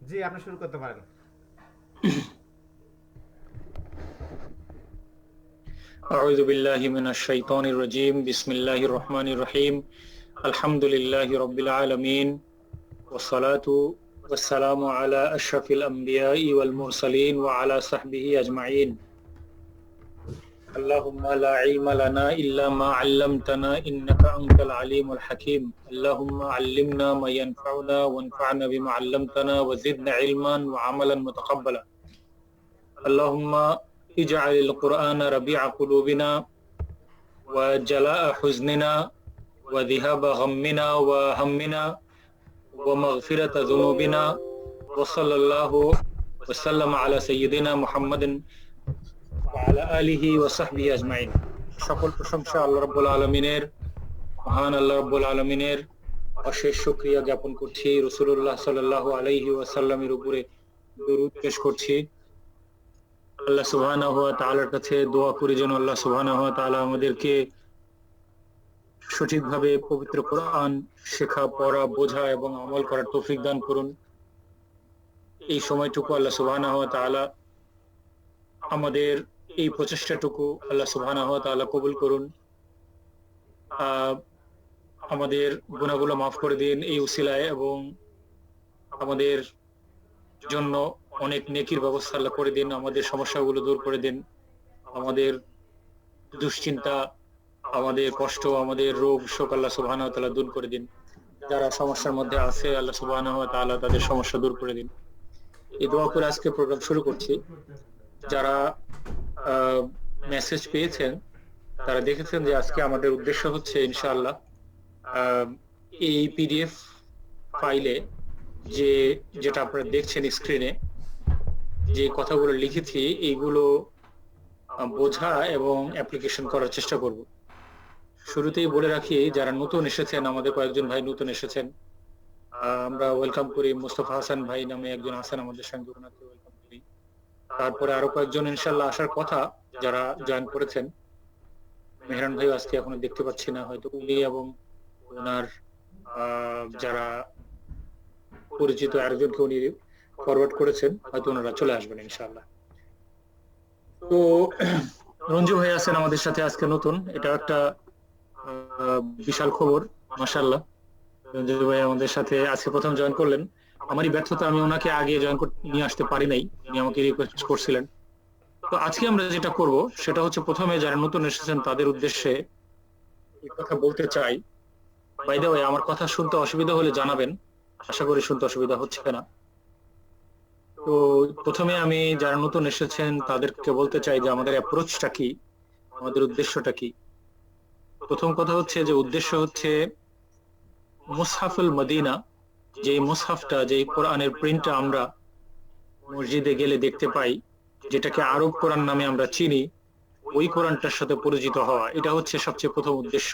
জি, আপনি শুরু করতে পারেন। أعوذ بالله من الشيطان الرجيم بسم الله الرحمن الرحيم الحمد لله رب العالمين والصلاة والسلام على أشرف الأنبياء والمرسلين وعلى صحبه أجمعين اللهم لا علم لنا إلا ما علمتنا إنك أنت العليم الحكيم اللهم علمنا ما ينفعنا وانفعنا بما علمتنا وزدنا علما وعملا متقبلا اللهم اجعل القرآن ربيع قلوبنا وجلاء حزننا وذهاب غمنا وهمنا ومغفرة ذنوبنا وصلى الله وسلم على سيدنا محمد وعلى آله وصحبه أجمعين সকল প্রশংসা আল্লাহ রাব্বুল আলামিনের মহান আল্লাহ রাব্বুল আলামিনের অশেষ শুকরিয়া জ্ঞাপন করছি রাসূলুল্লাহ সাল্লাল্লাহু আলাইহি ওয়াসাল্লামের উপরে দরুদ পেশ করছি আল্লাহ সুবহানাহু ওয়া তাআলার কাছে দোয়া করি যেন আল্লাহ সুবহানাহু ওয়া তাআলা আমাদেরকে সঠিকভাবে পবিত্র কোরআন শেখা পড়া বোঝা এবং আমল করার তৌফিক দান করুন এই সময়টুকু আল্লাহ সুবহানাহু ওয়া তাআলা আমাদের এই প্রচেষ্টাটুকু আল্লাহ সুবহানাহু ওয়া তাআলা কবুল করুন আমাদের গুনাহগুলো মাফ করে দিন এই উসিলায় এবং আমাদের জন্য অনেক নেকির ব্যবস্থা আল্লাহ করে দিন আমাদের সমস্যাগুলো দূর করে দিন আমাদের দুশ্চিন্তা আমাদের কষ্ট আমাদের রোগ শোক আল্লাহ সুবহানাহু ওয়া তাআলা দূর করে দিন যারা সমস্যার মধ্যে আছে আল্লাহ সুবহানাহু ওয়া তাআলা তাদের সমস্যা দূর করে দিন এই দোয়া করে আজকে প্রোগ্রাম শুরু করছি যারা মেসেজ পেয়েছেন তারা দেখেছেন যে আজকে আমাদের উদ্দেশ্য হচ্ছে ইনশাআল্লাহ এই পিডিএফ ফাইলে যেটা আপনারা দেখছেন স্ক্রিনে যে কথাগুলো লিখেছি এইগুলো বোঝা এবং অ্যাপ্লিকেশন করার চেষ্টা করব শুরুতেই বলে রাখি যারা নতুন এসেছেন আমাদের কয়েকজন ভাই নতুন এসেছেন আমরা ওয়েলকাম করি মুস্তাফা হাসান ভাই নামে একজন আছেন আমাদের সঙ্গে ওনাকে ওয়েলকাম করি তারপরে আরো কয়েকজন ইনশাআল্লাহ আসার কথা যারা জয়েন করেছেন মেহরান ভাই আজকে এখনো দেখতে পাচ্ছি না হয়তো উনি এবং ওনার যারা পরিচিত আরেকজনকে উনি ফরওয়ার্ড করেছেন হয়তো ওনারা চলে আসবেন ইনশাআল্লাহ তো রঞ্জু ভাই আছেন আমাদের সাথে আজকে নতুন এটা একটা বিশাল খবর মাশাআল্লাহ রঞ্জু ভাই আমাদের সাথে আজকে প্রথম জয়েন করলেন আমারই ব্যর্থতা আমি ওনাকে আগে জয়েন নিয়ে আসতে পারি নাই উনি আমাকে রিকোয়েস্ট করছিলেন তো আজকে আমরা যেটা করব সেটা হচ্ছে প্রথমে যারা নতুন এসেছেন তাদের উদ্দেশ্যে এই কথা বলতে চাই বাই দ্য ওয়ে আমার কথা শুনতে অসুবিধা হলে জানাবেন আশা করি শুনতে অসুবিধা হচ্ছে না তো প্রথমে আমি যারা নতুন এসেছেন তাদেরকে বলতে চাই যে আমাদের অ্যাপ্রোচটা কি আমাদের উদ্দেশ্যটা কি প্রথম কথা হচ্ছে যে উদ্দেশ্য হচ্ছে মুসহাফুল মদিনা যে মুসহাফটা যে কোরআনের প্রিন্টটা আমরা মসজিদে গেলে দেখতে পাই যেটাকে আরব কোরআন নামে আমরা চিনি ওই কোরআনটার সাথে পরিচিত হওয়া এটা হচ্ছে সবচেয়ে প্রথম উদ্দেশ্য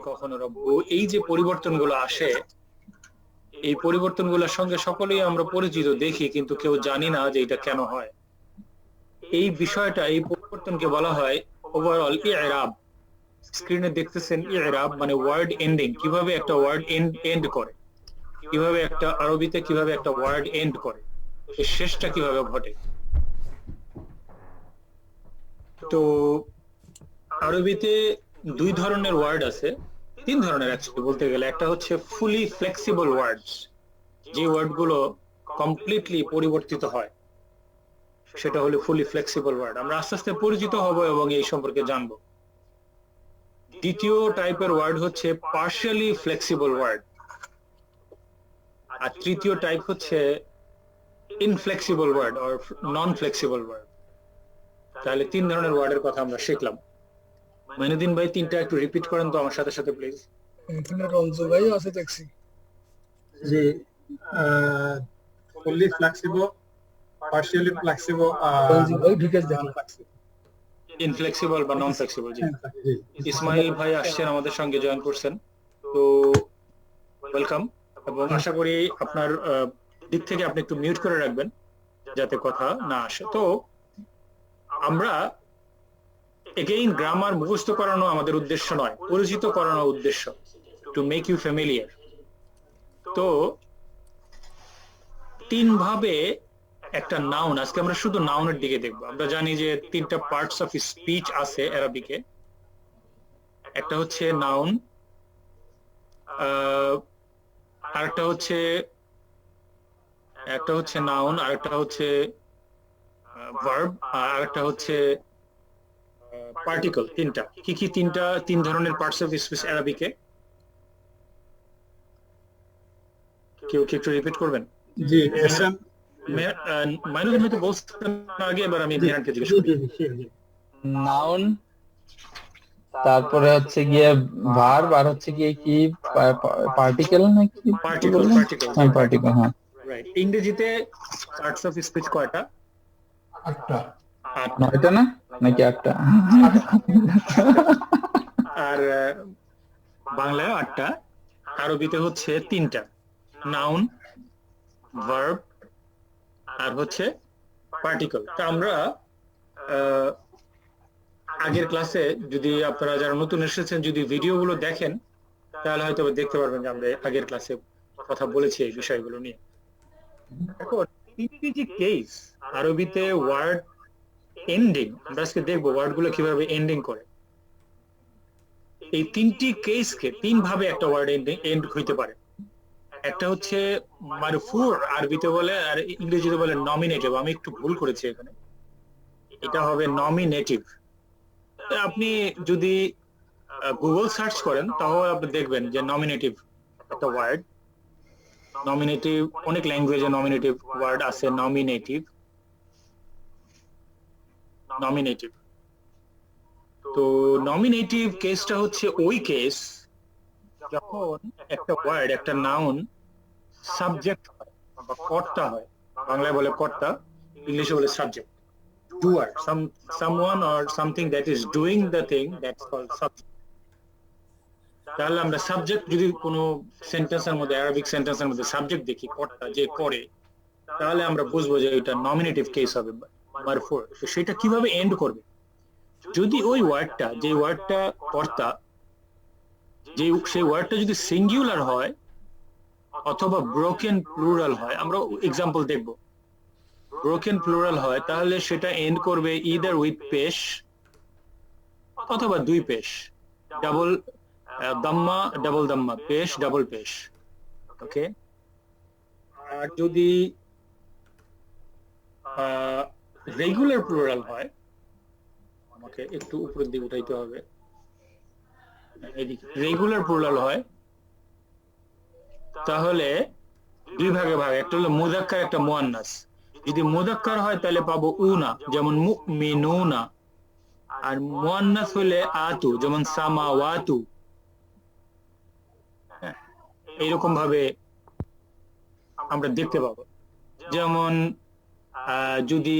কখনো রব্বু, এই যে পরিবর্তনগুলো আসে, এই পরিবর্তনগুলোর সঙ্গে সকলেই আমরা পরিচিত দেখি, কিন্তু কেউ জানি না যে এটা কেন হয়। এই বিষয়টা, এই পরিবর্তনকে বলা হয় ওভারঅল ইরাব। স্ক্রিনে দেখতেছেন ইরাব মানে ওয়ার্ড এন্ডিং, কিভাবে একটা ওয়ার্ড এন্ড করে, কিভাবে একটা আরবিতে কিভাবে একটা ওয়ার্ড এন্ড করে, এর শেষটা কিভাবে ঘটে। তো আরবিতে দুই ধরনের ওয়ার্ড আছে, তিন ধরনের অ্যাকচুয়ালি বলতে গেলে। একটা হচ্ছে ফুলি ফ্লেক্সিবল ওয়ার্ডস, যে ওয়ার্ড গুলো কমপ্লিটলি পরিবর্তিত হয়, সেটা হলো ফুলি ফ্লেক্সিবল ওয়ার্ড। আমরা আস্তে আস্তে পরিচিত হব এবং এই সম্পর্কে জানবো। দ্বিতীয় টাইপের ওয়ার্ড হচ্ছে পার্শিয়ালি ফ্লেক্সিবল ওয়ার্ড, আর তৃতীয় টাইপ হচ্ছে inflexible word or non flexible word. তাহলে তিন ধরনের ওয়ার্ডের কথা আমরা শিখলাম। মাইনুদ্দিন ভাই তিনটা একটু রিপিট করেন তো আমার সাথে সাথে প্লিজ। এখানে রঞ্জু ভাইও আছে দেখছি। জি, fully flexible, partially flexible, Ranju ভাই ঢুকে দেখুন। ইনফ্লেক্সিবল বা নন ফ্লেক্সিবল। জি, ইসমাইল ভাই আসছেন আমাদের সঙ্গে, জয়েন করছেন, তো ওয়েলকাম। এবং আশা করি আপনার দিক থেকে আপনি একটু মিউট করে রাখবেন যাতে কথা না আসে। তো আমরা এগেইন গ্রামার মুখস্থ করানো আমাদের উদ্দেশ্য নয়, পরিচিত করানো উদ্দেশ্য, টু মেক ইউ ফ্যামিলিয়ার। তো তিন ভাবে একটা নাউন, আজকে আমরা শুধু নাউনের দিকে দেখবো। আমরা জানি যে তিনটা পার্টস অফ স্পিচ আছে আরবিকে। একটা হচ্ছে নাউন, আরেকটা হচ্ছে নাউন, আরেকটা হচ্ছে ভার্ব, আর একটা হচ্ছে পার্টিকল। তিনটা কি কি? তিন ধরনের পার্টস অফ স্পিচ আরবিকে। কেউ কি একটু রিপিট করবেন? জি, মাইনুদ্দিন হয়তো বলছেন আগে, এবার আমি মেহরানকে জিজ্ঞেস করি। নাউন, তারপরে হচ্ছে গিয়ে ভার্ব, আর হচ্ছে গিয়ে কি পার্টিকেল নাকি? পার্টিকল। পার্টিকেল, হ্যাঁ রাইট। ইংরেজিতে পার্টস অফ স্পিচ কয়টা? 8টা। 9টা না নাকি 8টা? আর বাংলায় 8টা, আরবিতে হচ্ছে 3টা, নাউন, ভার্ব, আর হচ্ছে পার্টিকল। তা আমরা আগের ক্লাসে, যদি আপনারা যারা নতুন এসেছেন যদি ভিডিওগুলো দেখেন, তাহলে হয়তো দেখতে পারবেন যে আমরা আগের ক্লাসে কথা বলেছি এই বিষয়গুলো নিয়ে। এখন তিনটি যে কেস আরবিতে ওয়ার্ড এন্ডিং, আমরা আজকে দেখবো ওয়ার্ডগুলো কিভাবে এন্ডিং করে। এই তিনটি কেসকে তিন ভাবে একটা ওয়ার্ড এন্ড হইতে পারে। একটা হচ্ছে মারফু, আরবিতে বলে, আর ইংরেজিতে বলে নমিনেটিভ। আমি একটু ভুল করেছি এখানে, এটা হবে নমিনেটিভ। আপনি যদি গুগল সার্চ করেন তাহলে আপনি দেখবেন যে নমিনেটিভ একটা ওয়ার্ড। নমিনেটিভ অনেক ল্যাঙ্গুয়েজে নমিনেটিভ ওয়ার্ড আছে। নমিনেটিভ। তো নমিনেটিভ কেসটা হচ্ছে ওই কেস যখন একটা ওয়ার্ড, একটা নাউন সাবজেক্ট হয় বা কর্তা হয়। বাংলায় বলে কর্তা, ইংলিশে বলে subject. doer, someone or something that is doing the thing, that's called subject. তাহলে আমরা সাবজেক্ট যদি কোনো সেন্টেন্সের মধ্যে, আরবিক সেন্টেন্সের মধ্যে সাবজেক্ট দেখি, কর্তা যে করে, তাহলে আমরা বুঝবো যে এটা নমিনেটিভ কেস হবে, মারফু। তো সেটা কিভাবে এন্ড করবে? যদি ওই ওয়ার্ডটা, যে ওয়ার্ডটা কর্তা, সেই ওয়ার্ডটা যদি সিঙ্গুলার হয় অথবা ব্রোকেন প্লুরাল হয়, আমরা এক্সাম্পল দেখবো। ব্রোকেন প্লুরাল হয় তাহলে সেটা এন্ড করবে ইদার উইথ পেশ অথবা দুই পেশ, ডাবল দাম্মা, ডাবল দাম্মা, পেশ, ডাবল পেশ। ওকে। আর যদি রেগুলার প্লুরাল হয়, আমাকে একটু উপরের দিকে উঠাইতে হবে, এদিকে রেগুলার প্লুরাল হয়, তাহলে দুই ভাগে ভাগ, একটা হলো মুযাক্কার, একটা মুয়ান্নাস। যদি মুযাক্কার হয় তাহলে পাবো উনা, যেমন মুমিনুনা, আর মুয়ান্নাস হলে আতু, যেমন সামাওয়াতু। এইরকম ভাবে আমরা দেখতে পাবো। যেমন যদি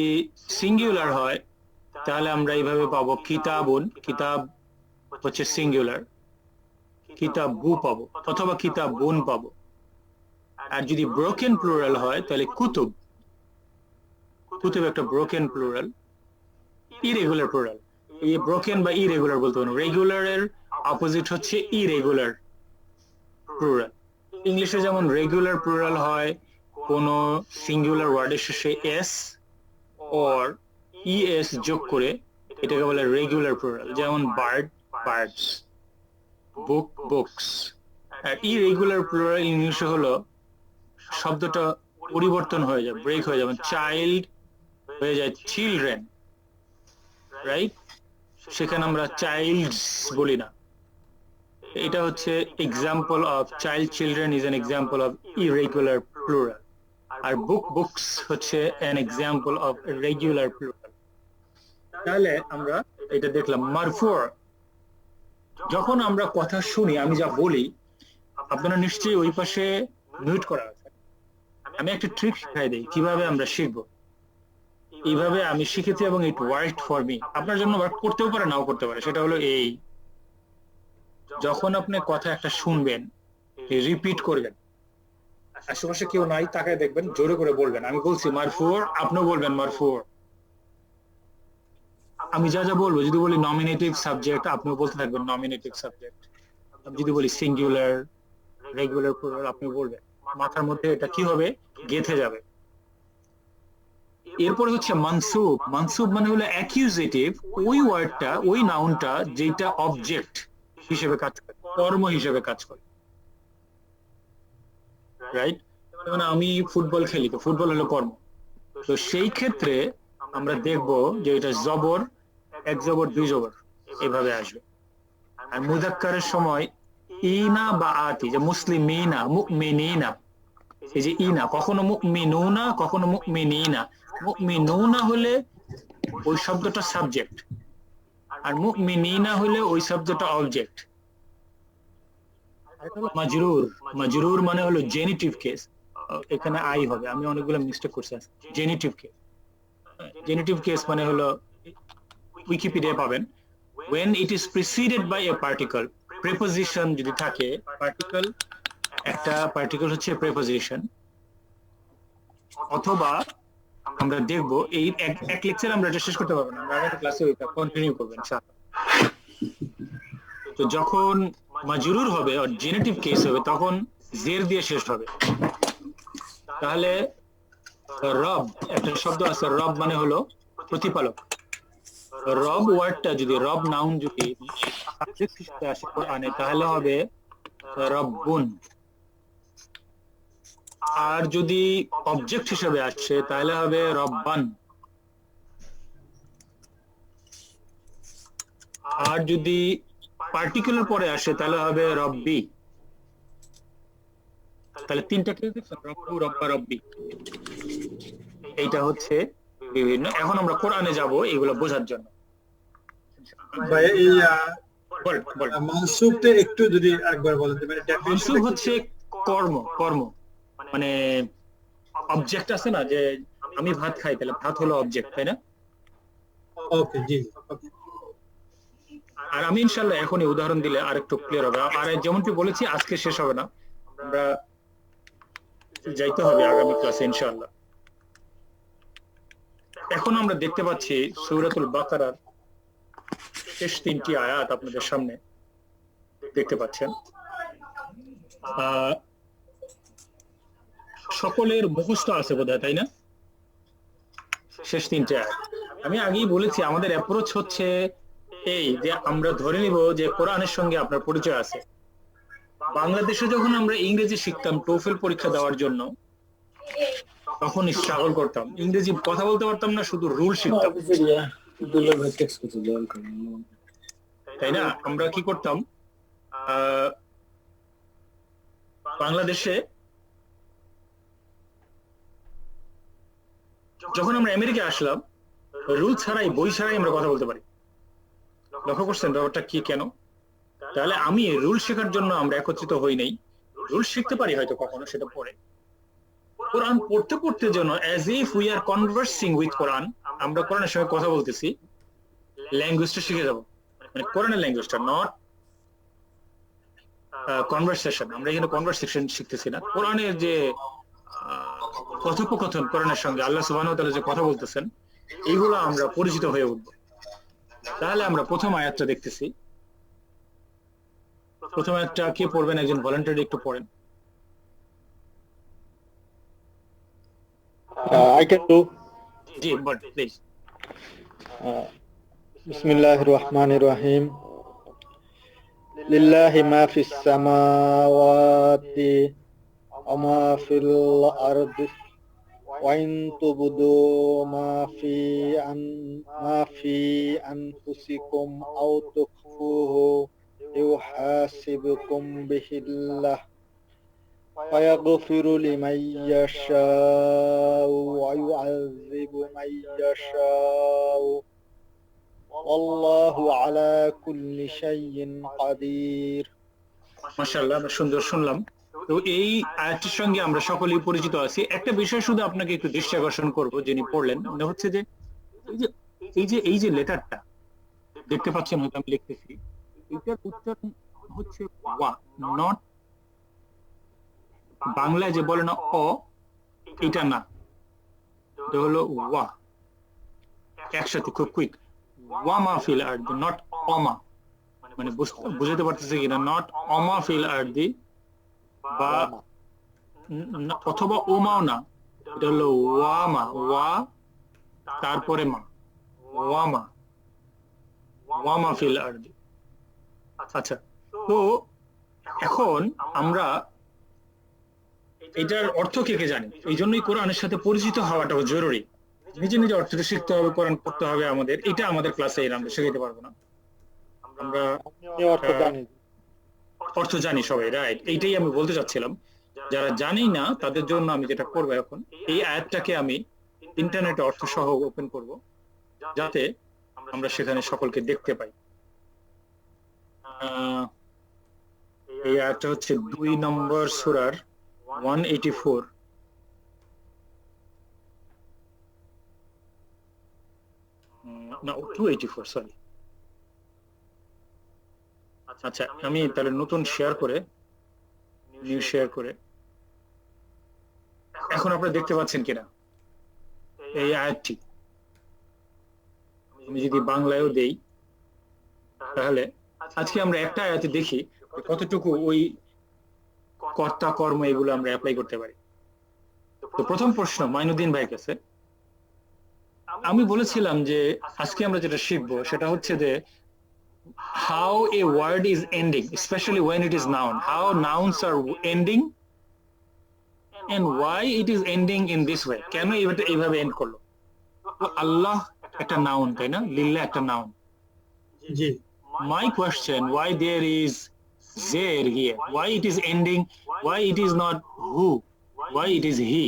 সিঙ্গুলার হয় তাহলে আমরা এইভাবে পাবো কিতাবুন, কিতাব হচ্ছে সিঙ্গুলার, কিতাবু পাবো অথবা কিতাবুন পাবো। আর যদি ব্রোকেন প্লুরাল হয় তাহলে কুতুব। কুতুব একটা ব্রোকেন প্লুরাল, ইরেগুলার প্লুরাল। এই ব্রোকেন বা ইরেগুলার বলতে পারবো। রেগুলারের অপোজিট হচ্ছে ইরেগুলার প্লুরাল। ইংলিশে যেমন রেগুলার প্লুরাল হয় কোন সিঙ্গুলার ওয়ার্ডের শেষে এস অর ইএস যোগ করে, এটাকে বলে রেগুলার প্লুরাল। যেমন বার্ড বার্ডস, বুক বুকস। আর ইরেগুলার প্লুরাল ইংলিশে হলো শব্দটা পরিবর্তন হয়ে যায়, ব্রেক হয়ে যাবে। চাইল্ড হয়ে যায় চিলড্রেন, রাইট? সেখানে আমরা চাইল্ডস বলি না। এটা হচ্ছে example of child children is an example of irregular plural. আর বুক বুকস হচ্ছে an example of regular plural. তাহলে আমরা এটা দেখলাম। মারফু, যখন আমরা কথা শুনি, আমি যা বলি আপনারা নিশ্চয়ই ওই পাশে মিউট করা আছে। আমি একটা ট্রিক শিখাই দিই কিভাবে আমরা শিখবো। এইভাবে আমি শিখেছি এবং ইট ওয়ার্কড ফর মি। আপনার জন্য ওয়ার্ক করতেও পারে, নাও করতে পারে। সেটা হলো এই, যখন আপনি কথা একটা শুনবেন রিপিট করবেন। আশেপাশে কেউ নাই, তাকায় দেখবেন, জোরে করে বলবেন। আমি বলছি মারফুর, আপনিও বলবেন মারফুর। আমি যা যা বলবো, যদি বলি নমিনেটিভ সাবজেক্ট, আপনিও বলতে থাকবেন নমিনেটিভ সাবজেক্ট। যদি বলি সিঙ্গুলার রেগুলার প্লুরাল, আপনি বলবেন। মাথার মধ্যে এটা কি হবে, গেঁথে যাবে। এরপরে হচ্ছে মানসুব। মানসুব মানে হলো অ্যাকিউজেটিভ, ওই ওয়ার্ডটা, ওই নাউনটা যেটা অবজেক্ট হিসেবে কাজ করে, কর্ম হিসেবে কাজ করে, রাইট? মানে আমি ফুটবল খেলি, তো ফুটবল হলো কর্ম। তো সেই ক্ষেত্রে আমরা দেখব যে এটা জবর, এক জবর দুই জবর এভাবে আসবে। আর মুযাক্কারের সময় ইনা বা আতি, যে মুসলিমিনা, মুমিনিনা, এই যে ইনা, কখনো মুমিনুনা, কখনো মুমিনিনা। মুমিনুনা হলে ওই শব্দটা সাবজেক্ট, আর মুমিনিনা হলে ওই শব্দটা অবজেক্ট। মাজরুর, মাজরুর মানে হলো জেনিটিভ কেস। এখানে আই হবে, আমি অনেকগুলো মিস্টেক করছি। জেনিটিভ কেস, জেনিটিভ কেস মানে হলো, উইকিপিডিয়া পাবেন, when it is preceded by a particle, preposition যদি থাকে, particle, একটা particle হচ্ছে preposition, অথবা আমরা দেখব এই এক লেকচার আমরা এটা শেষ করতে পারবো না, আমরা আগামী ক্লাসে ওইটা কন্টিনিউ করব ইনশাআল্লাহ। তো যখন মাজরুর হবে আর জেনেটিভ কেস হবে, তখন জের দিয়ে শেষ হবে। তাহলে রব, একটা শব্দ আছে রব, মানে হলো প্রতিপালক। রব ওয়ার্ডটা যদি, রব নাউন যদি সাবজেক্ট হিসেবে আসে কোরআনে, তাহলে হবে রব্বুন। আর যদি অবজেক্ট হিসেবে আসে তাহলে হবে রব্বান। আর যদি পার্টিকুলার পরে আসে তাহলে হবে রব্বি। তাহলে তিনটা কেস দেখছেন, রব্বু, রব্বা, রব্বি। এইটা হচ্ছে বিভিন্ন। এখন আমরা কোরআনে যাব এগুলো বোঝার জন্য। ভাই এই বল। মানসুবটা একটু যদি একবার বলেন। মানে মানসুব হচ্ছে কর্ম, কর্ম মানে অবজেক্ট আছে না, যে আমি ভাত খাই, তাহলে ভাত হলো অবজেক্ট, তাই না? ওকে, জি। আর আমি ইনশাআল্লাহ এখনই উদাহরণ দিলে আরেকটু ক্লিয়ার হবে। আর যেমনটি বলেছি, আজকে শেষ হবে না, আমরা যাইতে হবে আগামী ক্লাসে ইনশাআল্লাহ। এখন আমরা দেখতে পাচ্ছি সূরাতুল বাকারার শেষ তিনটি আয়াত আপনাদের সামনে দেখতে পাচ্ছেন। সকলের মুখস্থ আছে বোধহয়, তাই না? শেষ তিনটে আয়াত আমি আগেই বলেছি, আমাদের অ্যাপ্রোচ হচ্ছে এই যে আমরা ধরে নিব যে কোরআনের সঙ্গে আপনার পরিচয় আছে। বাংলাদেশে যখন আমরা ইংরেজি শিখতাম টোফেল পরীক্ষা দেওয়ার জন্য, তখন স্ট্রাগল করতাম, ইংরেজি কথা বলতে পারতাম না, শুধু রুল শিখতাম, তাই না? আমরা কি করতাম, বাংলাদেশে যখন আমরা আমেরিকা আসলাম, রুল ছাড়াই, বই ছাড়াই আমরা কথা বলতে পারি। লক্ষ্য করছেন ব্যাপারটা কি, কেন? তাহলে আমি রুল শেখার জন্য আমরা একত্রিত হই নাই। রুল শিখতে পারি হয়তো কখনো, সেটা পরে। কোরআন পড়তে পড়তে যেন as if we are conversing with Quran, আমরা কোরআনের সঙ্গে কথা বলতেছি, ল্যাঙ্গুয়েজটা শিখে যাব। মানে কোরআনের ল্যাঙ্গুয়েজটা, নট কনভারসেশন, আমরা এখানে কনভারসেশন শিখতেছি না, কোরআনের যে কথোপকথন কোরআনের সঙ্গে আল্লাহ সুবহানাহু ওয়া তাআলা যে কথা বলতেছেন এইগুলো আমরা পরিচিত হয়ে উঠব। তাহলে আমরা প্রথম আয়াতটা দেখতেছি। প্রথম আয়াতটা কে পড়বেন? একজন ভলান্টিয়ার একটু পড়েন। I can do. G ball please. Bismillahirrahmanirrahim. Lillahi ma fis samawati wa ma fil ardi wa in tubdu ma fi anfusikum aw tukhfuhu yuhasibukum bihillah فيغفر لمن يشاء ويعذب من يشاء والله على كل شيء قدير। মাশাআল্লাহ, সুন্দর শুনলাম। তো এই আয়াতটির সঙ্গে আমরা সকলেই পরিচিত আছি। একটা বিষয় শুধু আপনাকে একটু দৃষ্টি আকর্ষণ করব, যিনি পড়লেন, মানে হচ্ছে যে এই যে লেটারটা দেখতে পাচ্ছেন, হয়তো আমি লিখতেছি, এটার উচ্চারণ হচ্ছে ওয়া, নট বাংলায় যে বলে না অ, এটা না, এটা হলো ওয়া। একসাথে খুব কুইক, ওয়া মাহফিল আরদি, নট অমা। মানে বুঝাতে পারতেছে কিনা, নট অমা ফিল আরদি, বা অথবা ওমাও না, এটা হলো ওয়া মা, ওয়া তারপরে মা, ওয়া মা, ওয়া মা ফিল আরদি। আচ্ছা, তো এখন আমরা এটার অর্থ কে জানি, এই জন্যই কোরআনের সাথে পরিচিত হওয়াটাও জরুরি। নিজে নিজে অর্থটা শিখতে হবে, কোরআন পড়তে হবে আমাদের। এটা আমাদের ক্লাসে আমরা শেখাতে পারবো না, আমরা অর্থ জানি সবাই, রাইট? এইটাই আমি বলতে চাচ্ছিলাম। যারা জানি না তাদের জন্য আমি যেটা করবো এখন, এই আয়াতটাকে আমি ইন্টারনেটে অর্থ সহ ওপেন করব, যাতে আমরা সেখানে সকলকে দেখতে পাই। এই আয়াতটা হচ্ছে 2 নম্বর সূরার 184। না, 284, সরি। আচ্ছা, আমি তাহলে নতুন শেয়ার করে, নিউ শেয়ার করে, এখন আপনারা দেখতে পাচ্ছেন কিনা এই আয়াতটি? আমি যদি বাংলায়ও দেই, তাহলে আজকে আমরা একটা আয়াতে দেখি কতটুকু ওই কর্তা কর্ম এগুলো আমরা অ্যাপ্লাই করতে পারি। তো প্রথম প্রশ্ন মাইনুদ্দিন ভাইয়ের কাছে। আমি বলেছিলাম যে আজকে আমরা যেটা শিখবো সেটা হচ্ছে যে how a word is ending, especially when it is noun, how nouns are ending and why it is ending in this way, কেন এটা এইভাবে এন্ড করলো। আল্লাহ একটা নাউন, তাই না? লিল্লাহ একটা noun. G. My question, why there is there here, why it is ending, why it is not who, why it is he?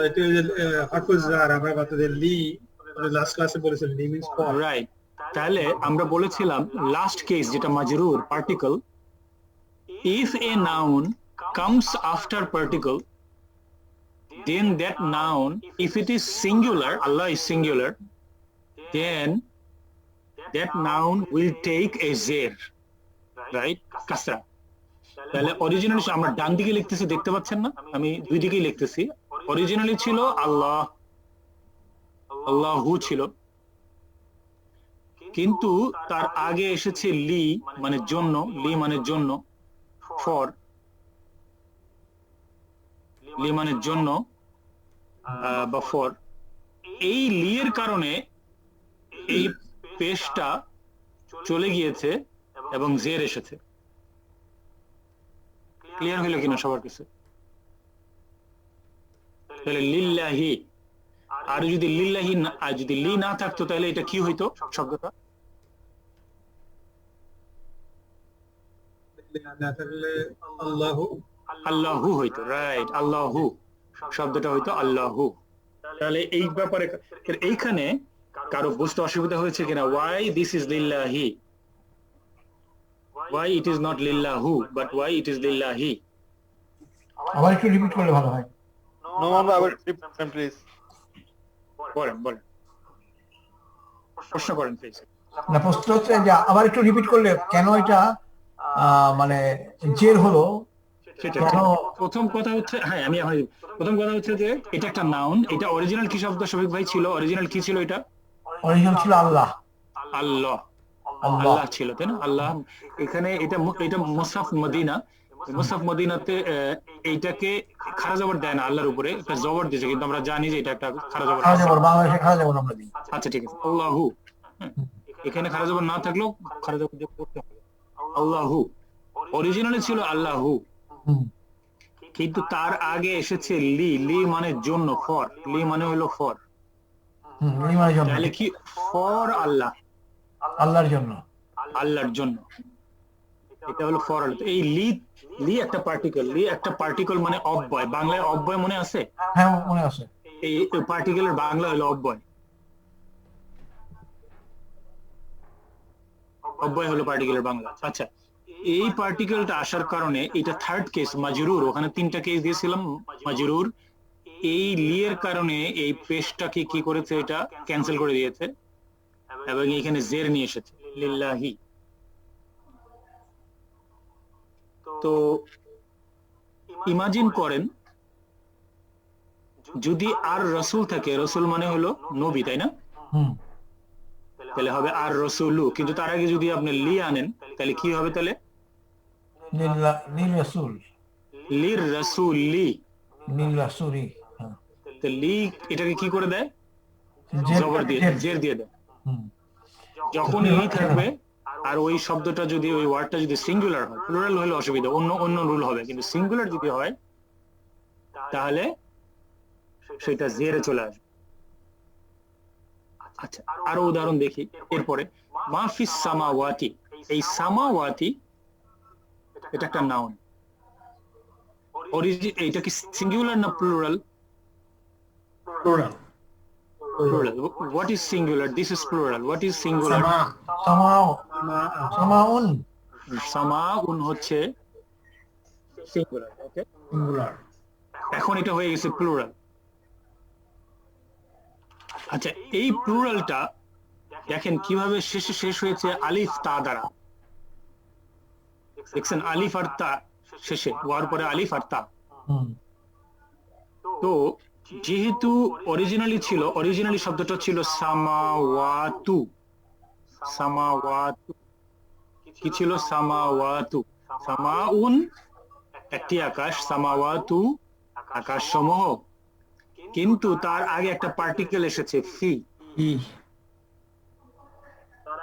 It is Hafuz আর আমরা বাতাদের লি, লাস্ট ক্লাসে বলেছিলাম লি মিন্স ফর, রাইট? তাহলে আমরা বলেছিলাম লাস্ট কেস যেটা মাজরুর particle, if a noun comes after particle, then that noun, if it is singular, Allah is singular, then that noun will take a zer, right? kasra. তাহলে originally আমরা ডান দিকে লিখতেছি, দেখতে পাচ্ছেন না? আমি দুই দিকেই লিখতেছি। অরিজিনালি ছিল আল্লাহ, আল্লাহু ছিল, কিন্তু তার আগে এসেছে লি মানে জন্য, লি মানে জন্য, ফর, লি মানে জন্য বা ফর। এই লি এর কারণে এই পেশটা চলে গিয়েছে এবং জের এসেছে। ক্লিয়ার হইল কিনা সবার কাছে? তাহলে লিল্লাহি, আর যদি লিল্লাহি আর যদি লি না থাকতো তাহলে এটা কি হইতো শব্দটা? না থাকলে আল্লাহু, আল্লাহু হইতো, রাইট? আল্লাহু শব্দটা হইতো আল্লাহু। তাহলে এই ব্যাপারে এইখানে কারো বুঝতে অসুবিধা হয়েছে কিনা? why this is lillahi, why it is not lillahu but why it is lillahi? আবার একটু রিপিট করলে ভালো হয়। No, Mamba, I will repeat, please. বলেন প্রশ্ন করেন প্লিজ। না, প্রশ্ন হচ্ছে যে আবার একটু রিপিট করলে কেন এটা মানে জের হলো সেটা কেন? প্রথম কথা হচ্ছে, হ্যাঁ আমি এখন প্রথম কথা হচ্ছে যে এটা একটা নাউন, এটা অরিজিনাল কি শব্দ শফিক ভাই ছিল? অরিজিনাল কি ছিল এটা? অরিজিনাল ছিল আল্লাহ। আল্লাহ, আল্লাহ আল্লাহ ছিল, তাই না? আল্লাহ। এখানে এটা মুসাফ মদিনা, মুসাফ মদিনাতে এইটাকে খারা জবর দেয় না আল্লাহর উপরে, এটা জবর দিয়েছে, কিন্তু আমরা জানি যে এটা একটা খারা জবর খারা আছে। জবর, বাংলাদেশে খারা জবর আমরা দিই। আচ্ছা ঠিক আছে, আল্লাহু। হ্যাঁ, এখানে খারা জবর না থাকলেও খারা জবর দিয়ে পড়তে হবে। আল্লাহু অরিজিনালি ছিল আল্লাহু, হুম, কিন্তু তার আগে এসেছে লি। লি মানে জন্য, ফর। লি মানে হলো ফর, ইমানের জন্য, তাহলে কি ফর আল্লাহ, আল্লাহর জন্য। আল্লাহর জন্য, এটা হলো ফর আল্লাহ। তো এই লি, লি একটা পার্টিকেল, লি একটা পার্টিকেল মানে অব্যয়। বাংলায় অব্যয় মনে আছে? হ্যাঁ মনে আছে। এই পার্টিকেলের বাংলা হলো অব্যয়। অব্যয় হলো পার্টিকেলের বাংলা। আচ্ছা, এই পার্টিকেলটা আসার কারণে এটা থার্ড কেস মাজরুর, ওখানে তিনটা কেস দিয়েছিলাম মাজরুর। এই লিয়ের কারণে এই পেশটাকে কি করেছে, এটা ক্যান্সেল করে দিয়েছে এবং এখানে জের নিয়ে এসেছে, লিল্লাহি। তো ইমাজিন করেন যদি আর রসুল থাকে, রসুল মানে হলো নবী, তাই না? হুম, তাহলে হবে আর রসুলু, কিন্তু তার আগে যদি আপনি লি আনেন তাহলে কি হবে? তাহলে নীল রাসূল, লির রসুলি। নীল রাসূলি। হ্যাঁ, তো লি এটাকে কি করে দেয়? জবর দিয়ে দেয়, জের দিয়ে দেয়। হুম, যখন লি থাকবে আর ওই শব্দটা যদি, ওই ওয়ার্ডটা যদি সিঙ্গুলার হয়, প্লুরাল হলে অসুবিধা, অন্য অন্য রুল হবে, কিন্তু সিঙ্গুলার যদি হয় তাহলে সেটা জেরে চলে আসবে। আচ্ছা, আরো উদাহরণ দেখি এরপরে। মাফিস সামাওয়াতি, এই সামাওয়াতি এটা একটা নাউন। এটা কি সিঙ্গুলার না plural? plural Plural. What is singular? This is plural. What is singular? সামাও, সামাউন, সামাউন হচ্ছে সিঙ্গুলার। ওকে, singular এখন এটা হয়ে গেছে প্লুরাল। আচ্ছা, এই প্লুরালটা দেখেন কিভাবে শেষে শেষ হয়েছে আলিফ তা দ্বারা। দেখছেন, আলিফ আর তা শেষে, ওয়ার পরে আলিফ আর তা। হুম, তো যেহেতু অরিজিনালি শব্দটা ছিল সামাওয়াতু, সামাওয়াতু কি ছিল? সামাওয়াতু, সামাউন একটি আকাশ, সামাওয়াতু আকাশ সমূহ, কিন্তু তার আগে একটা পার্টিকেল এসেছে ফি।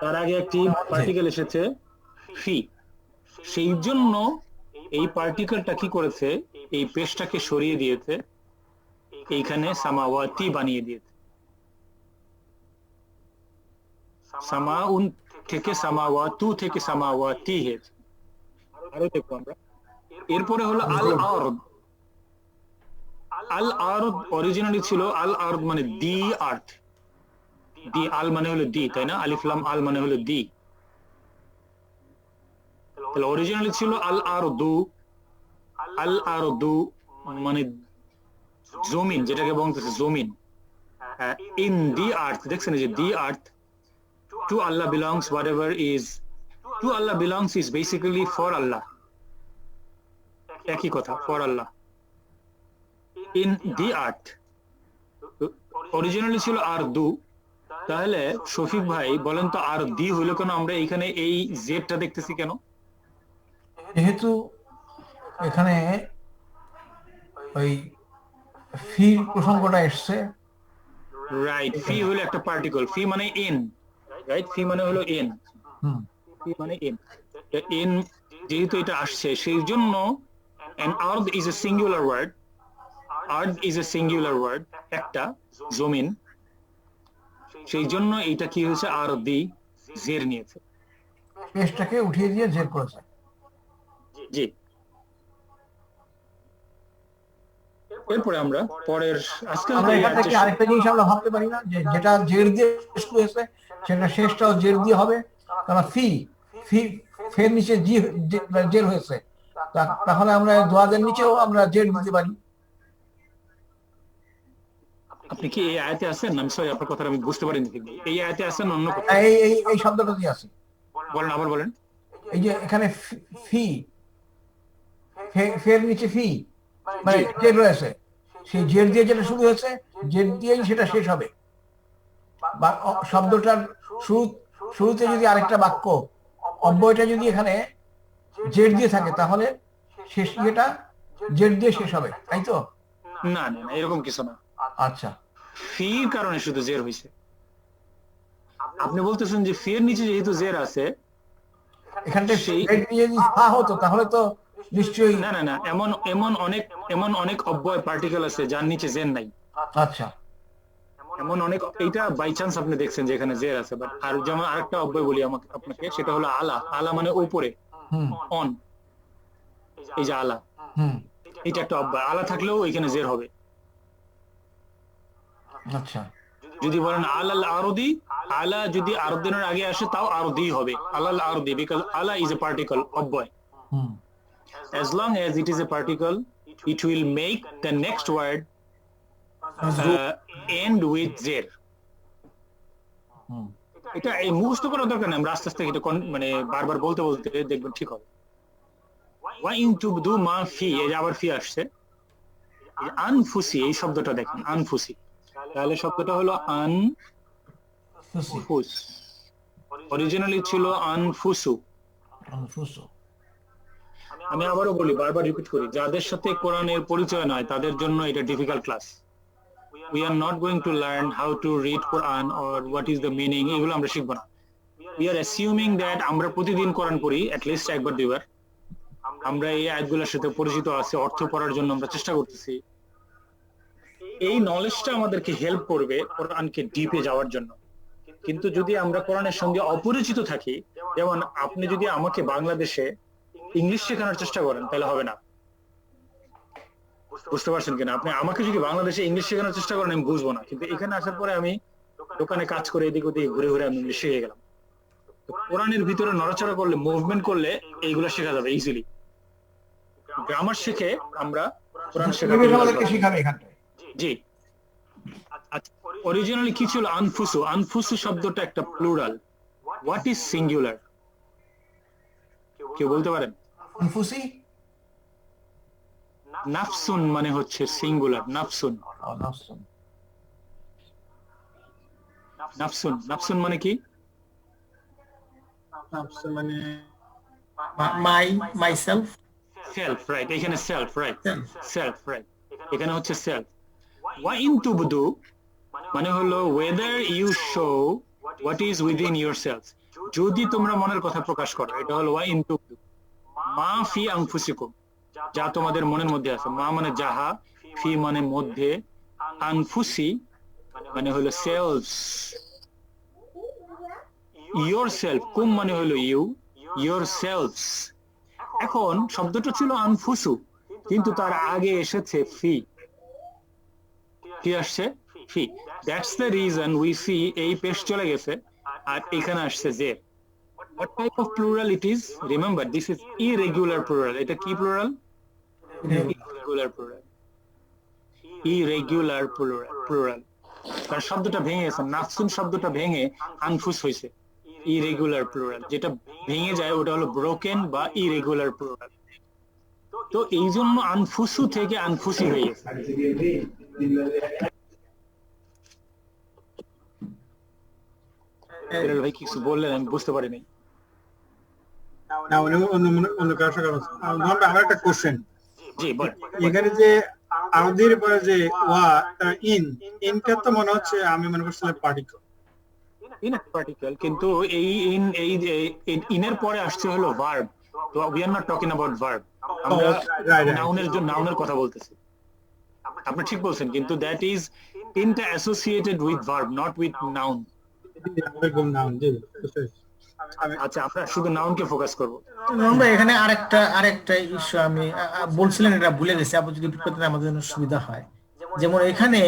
তার আগে একটি পার্টিকেল এসেছে ফি, সেই জন্য এই পার্টিকেলটা কি করেছে, এই পেশটাকে সরিয়ে দিয়েছে, এইখানে সামাওয়াতি বানিয়ে দিয়েছে। সামাউন থেকে সামাওয়াতু থেকে সামাওয়াতি হয়েছে। আরো দেখবো আমরা। এরপরে হলো আল আরদ। আল আরদ অরিজিনালি ছিল আল আরদ মানে দি আর্থ। দি, আল মানে হলো দি, তাই না? আলিফ লাম আল মানে হলো দি। তাহলে অরিজিনালি ছিল আল আরদু। আল আরদু মানে জমিন, যেটাকে বলতেছে জমিন। ইন দি আর্থ, দেখছেন যে the earth, to Allah belongs whatever is, to Allah belongs is basically for Allah, একই কথা, for Allah. In the earth originally ছিল আর দু। তাহলে শফিক ভাই বলেন তো, আর দি হইলো কেন? আমরা এখানে এই জেডটা দেখতেছি কেন? যেহেতু এখানে ওই ফির প্রসঙ্গটা এসছে। রাইট, ফি হলো একটা পার্টিকেল, ফি মানে ইন, রাইট? ফি মানে হলো ইন, হুম, ফি মানে ইন। ইন যেহেতু এটা আসছে, সেই জন্য an earth is a singular word, earth is a singular word, একটা জমিন, সেই জন্য এটা কি হয়েছে, আর দি জের নিয়েছে। পেশটাকে উঠিয়ে দিয়ে জের করেছে। জি। এরপরে আমরা পরের, আজকে আমরা এখান থেকে আরেকটা জিনিস আমরা ভাবতে পারি না, যে যেটা জের দিয়ে শুরু হয়েছে সেটা শেষটাও জের দিয়ে হবে, কারণ ফি ফি ফের নিচে জি জের হয়েছে, তাহলে আমরা দোয়াদের নিচেও আমরা জের দিতে পারি। আপনি কি এই আয়াতে আছেন? আমি সরি, আপনার কথাটা আমি বুঝতে পারিনি ঠিক। এই আয়াতে আছেন অন্য কোথাও? এই এই এই শব্দটা দিয়ে আছে। বলেন, আবার বলেন। এই যে এখানে ফি, ফের নিচে ফি মানে জেড রয়েছে, সেই জেড দিয়ে যেটা শুরু হয়েছে জেড দিয়েই সেটা শেষ হবে। বা শব্দটার শুরুতে যদি আরেকটা বাক্য অব্যয়টা যদি এখানে জেড দিয়ে থাকে তাহলে শেষ ইয়েটা জেড দিয়ে শেষ হবে, তাই তো? না না না, এরকম কিছু না। আচ্ছা, ফির কারণে শুধু জের হয়েছে। আপনি বলতেছেন যে ফির নিচে যেহেতু জের আছে, এখানটা সেই- জেড দিয়ে যদি ফা হতো তাহলে তো নিশ্চয়ই। না না না, এমন অনেক অব্যয় পার্টিকেল আছে যার নিচে জের নাই। আচ্ছা, এমন অনেক, এইটা বাই চান্স আপনি দেখছেন যে এখানে জের আছে, বাট আর যেমন আরেকটা অব্যয় বলি আপনাকে, সেটা হলো আলা। আলা মানে উপরে, হুম অন, এই যে আলা, হুম, এটা একটা অব্যয়। আলা থাকলেও এখানে জের হবে। আচ্ছা, যদি বলেন আলাল আরদি, আলা যদি আরদিনের আগে আসে তাও আরদি হবে, আলাল আরদি, বিকজ আলা ইজ এ পার্টিকল, অব্যয়। হুম As long as it is a particle, it will make the next word end with zer. হুম, এটা এই মুখস্থ করার দরকার নেই, আমরা আস্তে আস্তে এটা মানে বারবার বলতে বলতে দেখবেন ঠিক হবে। ওয়া ইন তুবদু মা ফি, এই যে আবার ফি আসছে। এই আনফুসি, এই শব্দটা দেখেন, আনফুসি, তাহলে শব্দটা হলো ফুসি, আনফুস, অরিজিনালি ছিল আনফুসু। ফুসু। আমি আবারও বলি, বারবার রিপিট করি, যাদের সাথে কোরআনের পরিচয় নয় তাদের জন্য এটা difficult class. We are not going to learn how to read Quran or what is the meaning, এগুলো আমরা শিখবো না। We are assuming that আমরা প্রতিদিন কোরআন পড়ি at least একবার দুইবার, আমরা এই আয়াতগুলোর সাথে পরিচিত আছি, অর্থ পড়ার জন্য আমরা চেষ্টা করতেছি। এই নলেজটা আমাদেরকে হেল্প করবে কোরআনকে ডিপে যাওয়ার জন্য। কিন্তু যদি আমরা কোরআনের সঙ্গে অপরিচিত থাকি, যেমন আপনি যদি আমাকে বাংলাদেশে ইংলিশ শেখানোর চেষ্টা করেন তাহলে হবে না। বুঝতে পারছেন কিনা? আপনি আমাকে যদি বাংলাদেশে ইংলিশ শেখানোর চেষ্টা করেন আমি বুঝবো না, কিন্তু এখানে আসার পরে আমি দোকানে কাজ করে এদিক ওদিক ঘুরে ঘুরে আমি ইংলিশ শিখে গেলাম। তো কোরআনের ভিতরে নড়াচড়া করলে, মুভমেন্ট করলে এইগুলো শেখা যাবে ইজিলি। গ্রামার শিখে আমরা কোরআন শেখাতে আমাদেরকে শিখাবে এখানটায়। জি। অরিজিনালি কি ছিল? আনফুসু। আনফুসু শব্দটা একটা প্লুরাল। What is singular? কেউ বলতে পারেন? ফুসি, নাফসুন মানে হচ্ছে সিঙ্গুলার, নাফসুন। নাফসুন, নাফসুন, নাফসুন মানে কি? মানে মাইসেলফ, সেলফ, রাইট। এখানে সেলফ, রাইট, সেলফ, রাইট। এখানে হচ্ছে সেলফ। ওয়া ইন তুবদু মানে হলো whether you show what is within yourself, যদি তোমরা মনের কথা প্রকাশ করো, এটা হলো ওয়া ইন তুবদু মা ফি আনফুসিকুম, যা তোমাদের মনের মধ্যে আছে। মা মানে যাহা, ফি মানে মধ্যে, আনফুসি মানে হলো সেলফস, yourself, কুম মানে হলো ইউ, yourselves। এখন শব্দটা ছিল আনফুসু, কিন্তু তার আগে এসেছে ফি। কি আসছে? ফি। That's the reason we see এই পেশ চলে গেছে আর এখানে আসছে যে। What type of plural it is? Remember, this is irregular plural. এটা কি plural? Irregular plural. Irregular plural. কারণ শব্দটা ভেঙে গেছে, নাফসুন শব্দটা ভেঙে আনফুস হয়েছে। ইরেগুলার প্লুরাল, যেটা ভেঙে যায় ওটা হলো ব্রোকেন বা ইরেগুলার প্লুরাল। তো এই জন্য আনফুসু থেকে আনফুসি হয়ে গেছে। ভাই কিছু বললেন, আমি বুঝতে পারিনি। না অন্য কারোর সাথে আমার একটা কোশ্চেন। জি বল। এখানে যে আরদির পরে যে ওয়া ইনটা তো মনে হচ্ছে, আমি মনে করছিলাম পার্টিকেল, পার্টিকেল, কিন্তু এই ইনের পরে আসছে হলো ভার্ব। তো we are not talking about verb, আমরা নাউনের কথা বলতেছি। আপনি ঠিক বলছেন, কিন্তু that is into associated with verb, not with noun. আচ্ছা, আমরা শুধু নাউনকে ফোকাস করব। এখানে আরেকটা ইস্যু আমি বলছিলেন, এটা ভুলে গেছি, আপনি যদি করতেন আমাদের জন্য সুবিধা হয়। যেমন এখানে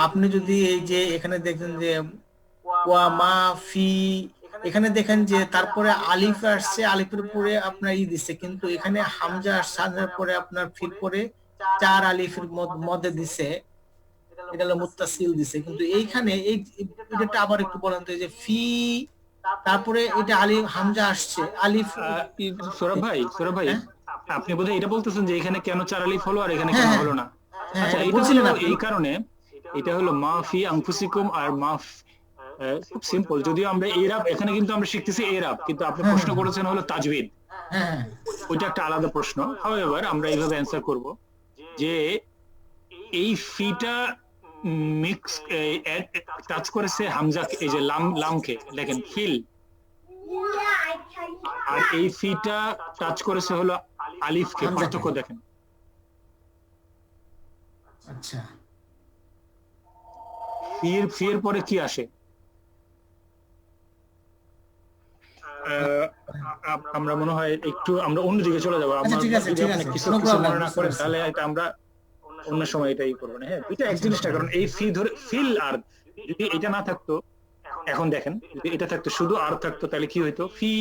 আপনি যদি এই যে এখানে দেখেন যে ওয়া মা ফি, এখানে দেখেন যে তারপরে আলিফ আসছে, আলিফের পরে আপনার দিচ্ছে, কিন্তু এখানে হামজা সাজের পরে আপনার ফির পরে 4 আলিফের মধ্যে দিছে, এটা হলো মুত্তাসিল দিছে। কিন্তু এইখানে এটা আবার একটু বলেন তো, যে ফি তারপরে এটা আলিফ হামজা আসছে, আলিফ। সৌরভ ভাই হ্যাঁ? আপনি বোধহয় এটা বলতেছেন যে এখানে কেন 4 আলিফ হলো আর এখানে হ্যাঁ, কেন হ্যাঁ। হলো না। হ্যাঁ, আচ্ছা, এটা বলছিলেন হলো আপনি। এই কারণে, এটা হলো মাফি আনফুসিকুম আর খুব সিম্পল। যদিও আমরা এরাব এখানে কিন্তু আমরা শিখতেছি এরাব, কিন্তু আপনি হ্যাঁ, প্রশ্ন হ্যাঁ। করেছেন হলো তাজবিদ, হ্যাঁ, ওইটা একটা আলাদা প্রশ্ন। হাউএভার আমরা এইভাবে অ্যান্সার করব যে এই ফিটা মিক্স টাচ করেছে হামজা, এই যে লামকে দেখেন ফিল, আর এই ফিটা টাচ করেছে হলো আলিফকে। হামজাকে। পার্থক্য দেখেন। আচ্ছা। ফির পরে কি আসে? আমরা মনে হয় একটু আমরা অন্যদিকে চলে যাবো। আচ্ছা, ঠিক আছে, যদি ঠিক আপনি আছে। কিছু কোনো কিছু problem মনে না নেই, করেন বুঝতে তাহলে এটা আমরা অন্য সময় এটাই করবো না। হ্যাঁ, এটা এক জিনিসটা, কারণ এই ফি ধরে ফিল আর যদি এটা না থাকতো, এখন দেখেন যদি এটা থাকতো শুধু আর থাকতো তাহলে কি হইতো? ফি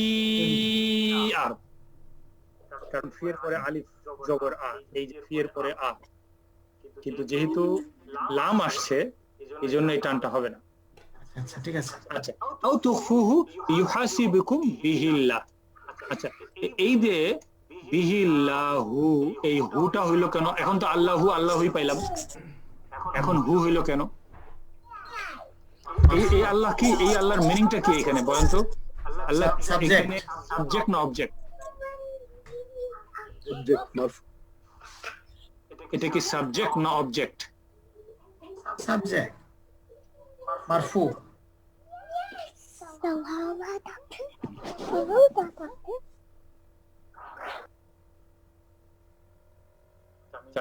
আর, কারণ ফি এর পরে আলিফ জবর আ, এই যে ফি এর পরে আ, কিন্তু যেহেতু লাম আসছে এই জন্য এই টানটা হবে না। আচ্ছা, ঠিক আছে। আচ্ছা, আও তুখফুহু ইউহাসিবুকুম বিহিল্লাহ। আচ্ছা, এই যে বিহিল্লাহু, এই হুটা হইলো কেন? এখন তো আল্লাহুই পাইলাম, এখন হু হইলো কেন? এই আল্লাহ কি, এই আল্লাহর মিনিংটা কি এখানে বলেন তো? আল্লাহ Subject. এখানে সাবজেক্ট না অবজেক্ট? এটা কি সাবজেক্ট না অবজেক্ট? সাবজেক্ট মারফু।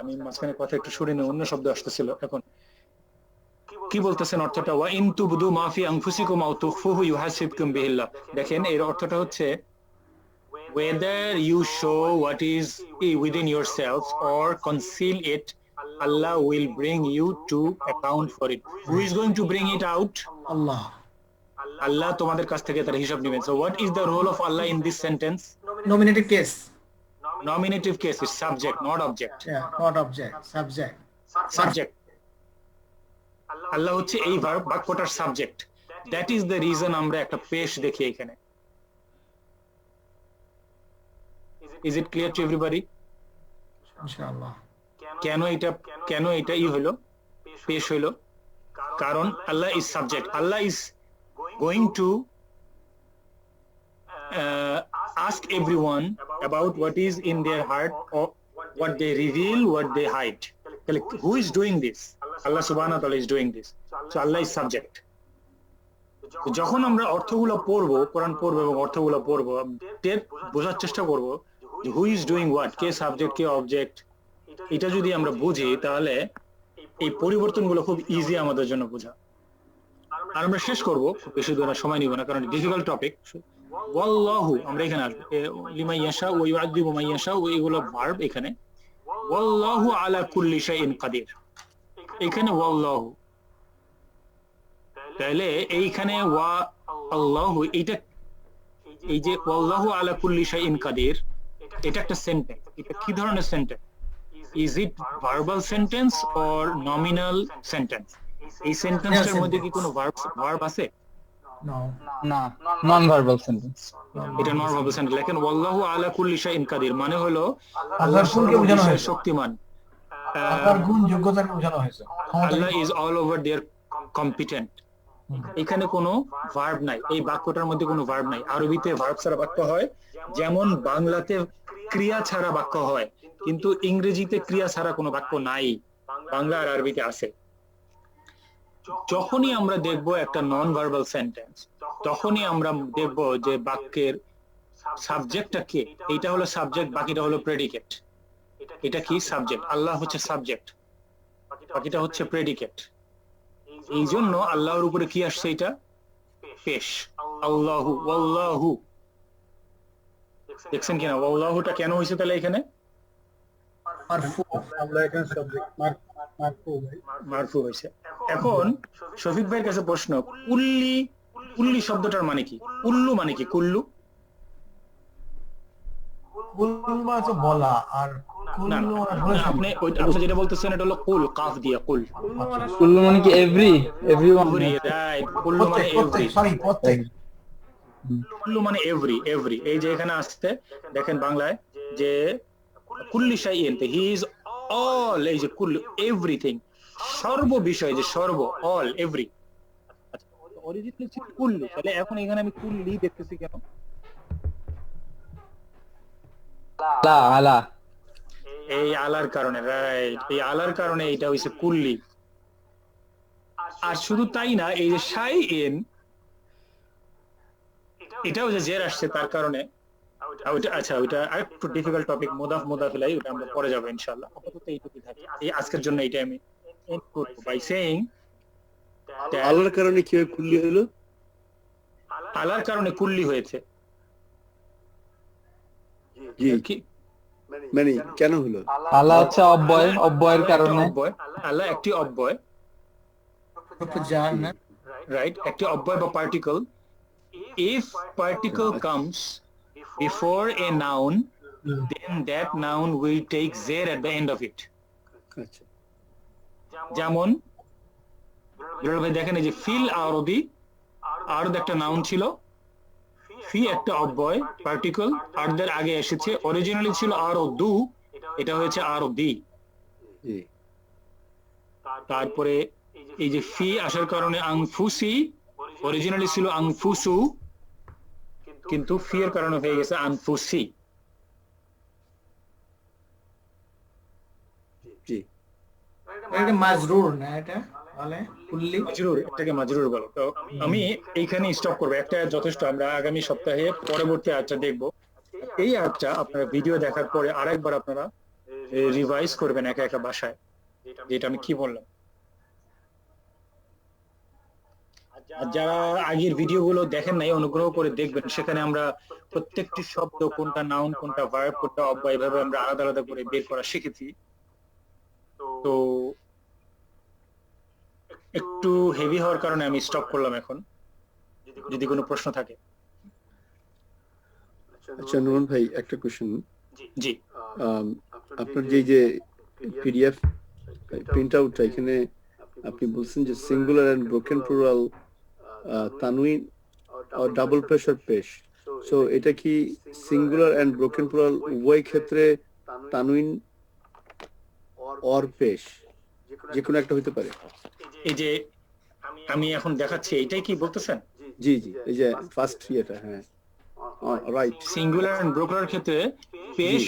আমি মাঝখানে কথা একটু শুনে নিই, অন্য শব্দ আসতেছিল। এখন কি বলতেছেন অর্থটা? ওয়া ইন তুবদু মা ফি আনফুসিকুম আও তুখফুহু ইউহাসিবকুম বিহিল্লাহ। দেখেন এর অর্থটা হচ্ছে whether you show what is within yourselves or conceal it, Allah will bring you to account for it. Who is going to bring it out? আল্লাহ। আল্লাহ তোমাদের কাছ থেকে তার হিসাব নেবেন। So what is the role of Allah in this sentence? Nominative case. Nominative case is subject, not object. Not object, subject. Subject. Allah হচ্ছে এই বাক্যটার subject. That is the reason আমরা একটা পেশ দেখি এখানে। Is it clear to everybody? ইনশাআল্লাহ। কেন এটা হলো পেশ হইলো? কারণ Allah is subject. Allah is going to ask everyone about what is in their heart, or what they reveal, what they hide. Who is doing this? Allah subhanahu wa ta'ala is doing this. So Allah is subject. যখন আমরা অর্থগুলো পড়বো, কোরআন পড়বো এবং অর্থগুলো পড়বো, বোঝার চেষ্টা করবো যে who is doing what, K subject K object, এটা যদি আমরা বুঝি তাহলে এই পরিবর্তনগুলো খুব ইজি আমাদের জন্য বোঝা। আর আমরা শেষ করবো, খুব বেশি দূর সময় নিব না কারণ ডিফিকাল্ট টপিক। ওয়াল্লাহু আমরা এখানে আসবো, লিমান ইয়াশা ওয়া ইউআযযিবু মান ইয়াশা, এগুলো ভার্ব এখানে। ওয়াল্লাহু আলা কুল্লি শাইইন কাদির, এখানে ওয়াল্লাহু, তাহলে এইখানে ওয়া আল্লাহু, এইটা এই যে ওয়াল্লাহু আলা কুল্লি শাইইন কাদির, এটা একটা সেন্টেন্স। এটা কি ধরনের sentence? Is it verbal sentence or nominal sentence? এই সেন্টেন্সটার মধ্যে কি কোনো ভার্ব আছে? নো। না, নন ভার্বাল সেন্টেন্স। এটা নন ভার্বাল সেন্টেন্স। লেখেন ওয়াল্লাহু আলা কুল্লি শাইইন কাদির মানে হলো আল্লাহ আল্লাহর গুণকে বোঝানো সর্ববিষয়ে হয়েছে। শক্তিমান। আল্লাহর গুণ যোগ্যতাকে বোঝানো হয়েছে। Allah is all over there competent. এখানে কোনো ভার্ব নাই, এই বাক্যটার মধ্যে কোনো ভার্ব নাই। আরবিতে ভার্ব ছাড়া বাক্য হয়, যেমন বাংলাতে ক্রিয়া ছাড়া বাক্য হয়, কিন্তু ইংরেজিতে ক্রিয়া ছাড়া কোনো বাক্য নাই, বাংলা আর আরবিতে আছে। যখনই আমরা দেখব একটা নন ভার্বাল সেন্টেন্স, তখনই আমরা দেখব যে বাক্যের সাবজেক্টটা কে। এইটা হলো সাবজেক্ট, বাকিটা হলো প্রেডিকেট। এটা কি? সাবজেক্ট। আল্লাহ হচ্ছে সাবজেক্ট, বাকিটা হচ্ছে প্রেডিকেট। এই জন্য আল্লাহর উপরে কি আসছে? এটা পেশ। আল্লাহু, ওয়াল্লাহু, দেখছেন কিনা ওয়াল্লাহুটা কেন হয়েছে তাহলে এখানে? মারফু। আমরা এখানে সাবজেক্ট মারফু ভাই, মারফু হয়েছে। এখন শফিক ভাইয়ের কাছে প্রশ্ন, কুল্লি শব্দটার মানে কি? কুল্লু মানে কি? কুল্লু কুল মানে তো বলা, আর না, কুল্লু মানে বলে শোনা। আপনি যেটা বলতেছেন এটা হলো কুল, কাফ দিয়ে কুল। কুল্লু মানে কি এভরিওয়ান? রাইট, কুল্লু মানে এভরি। প্রত্যেক, সরি প্রত্যেক। কুল্লু মানে এভরি, এই যে এখানে আসছে দেখেন বাংলায় যে কুল্লি শাইইন, হি ইজ অল, এই যে কুল্লু এভরিথিং, সর্ব বিষয়, যে সর্ব, অল, এভরি। আচ্ছা, অরিজিনাল ছিল কুল্লু, তাহলে এখন এখানে আমি কুল্লি দেখতেছি কেন? আলা আলা এই আলার কারণে, রাইট, এই আলার কারণে এটা হইছে কুল্লি। আর শুধু তাই না, এই যে শাইইন, এটাও যে জের আসছে তার কারণে, আচ্ছা ওইটা আরেকটু ডিফিকাল্ট টপিক, মুদাফ ইলাই, ওটা আমরা পরে যাবো ইনশাআল্লাহ। আপাতত এইটুকুই থাকে, এই আজকের জন্য এটা আমি এন্ড করব বাই সেইং আল্লাহর কারণে কিভাবে কুল্লি হলো? আলার কারণে কুল্লি হয়েছে। জি, কি মানে কেন হলো? আলা হচ্ছে অব্যয়, অব্যয়ের কারণে। আল্লাহ একটি অব্যয়, রাইট, একটি অব্যয় বা particle. If particle comes before a noun, then that noun will take zer at the end of it. আচ্ছা, যেমন বিরল ভাই দেখেন, এই যে ফিল আরদি, আরদ একটা নাউন ছিল, ফি একটা অব্যয় পার্টিকল, আরদের আগে এসেছে, অরিজিনালি ছিল আরদু, এটা হয়েছে আরদি। জি, তারপরে এই যে ফি আসার কারণে আনফুসি, অরিজিনালি ছিল আনফুসু, কিন্তু ফি এর কারণে হয়ে গেছে আনফুসি। জি, এটা মাজরুর না, এটা বলে কুল্লি মাজরুর, এটাকে মাজরুর বলে। তো আমি এইখানে স্টপ করবো, একটা যথেষ্ট, আমরা আগামী সপ্তাহে পরবর্তী আয়াতটা দেখবো। এই আয়াতটা আপনারা ভিডিও দেখার পরে আরেকবার আপনারা রিভাইজ করবেন একা একা বাসায়, যেটা আমি কি বললাম। আর যারা আগের ভিডিওগুলো দেখেন নাই, অনুগ্রহ করে দেখবেন, সেখানে আমরা প্রত্যেকটি শব্দ, কোনটা নাউন, কোনটা ভার্ব, কোনটা অব্যয়, এভাবে আমরা আলাদা আলাদা করে বের করা শিখেছি। তো একটু হেভি হওয়ার কারণে আমি স্টপ করলাম এখন, যদি কোনো প্রশ্ন থাকে। আচ্ছা নুরুন ভাই, একটা কোশ্চেন। জি, আপনার যে পিডিএফ প্রিন্ট আউটটা, এখানে আপনি বলছেন যে সিঙ্গুলার এন্ড ব্রোকেন প্লুরাল, তানউইন আর ডাবল পেশ আর পেশ, সো এটা কি সিঙ্গুলার এন্ড ব্রোকেন প্লুরাল উভয় ক্ষেত্রে তানউইন অর পেশ যে কোনো একটা হতে পারে? এই যে আমি এখন দেখাচ্ছি, এইটাই কি বলতেছেন? জি জি, এই যে ফার্স্ট ইয়েটা, হ্যাঁ রাইট। সিঙ্গুলার এন্ড ব্রোকেনের ক্ষেত্রে পেশ,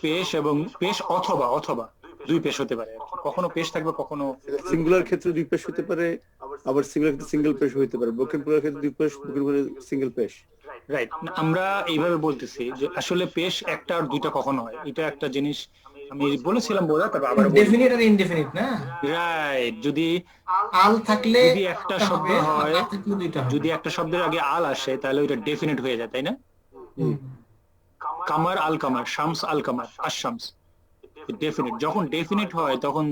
পেশ এবং পেশ অথবা দুই পেশ হতে পারে, কখনো পেশ থাকবে, কখনো সিঙ্গুলার ক্ষেত্রে দুই পেশ হতে পারে, আবার সিঙ্গুলার ক্ষেত্রে সিঙ্গেল পেশ হতে পারে, ব্রোকেন প্লুরাল ক্ষেত্রে দুই পেশ, ব্রোকেন প্লুরাল সিঙ্গেল পেশ। রাইট, আমরা এইভাবে বলতেছি যে আসলে পেশ একটা আর দুইটা কখনো হয়, এটা একটা জিনিস আমি বলেছিলাম বোধহয়, তবে আবার ডেফিনিট আর ইনডেফিনিট না, রাইট। যদি আল থাকলে যদি একটা শব্দ হয়, যদি একটা শব্দের আগে আল আসে, তাহলে ওইটা ডেফিনিট হয়ে যায়, তাই না? কামার আল কামার, শামস আল কামার, আশ-শামস, ডেফিনিট। যখন ডেফিনিট হয় তখন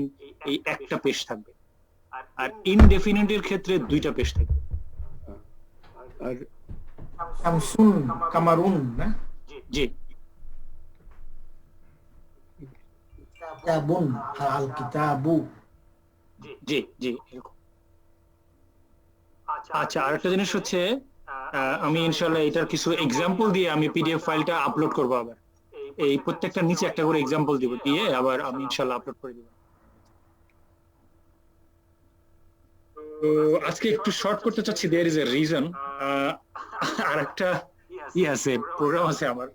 এই একটা পেশ থাকবে, আর ইনডেফিনিটের ক্ষেত্রে দুইটা পেশ থাকবে। আর শামসুন, কামারুন না, জি, কিতাবুন, আল কিতাবু। জি জি, এরকম। আচ্ছা, আরেকটা জিনিস হচ্ছে, আমি ইনশাআল্লাহ এটার কিছু এক্সাম্পল দিয়ে আমি পিডিএফ ফাইলটা আপলোড করব, আবার এই প্রত্যেকটা নিচে একটা করে এক্সাম্পল দিব, দিয়ে আবার আমি ইনশাআল্লাহ আপলোড করে দিব। তো আজকে একটু শর্ট করতে চাচ্ছি, দেয়ার ইজ এ রিজন। আর একটা আছে, প্রোগ্রাম আছে আমার,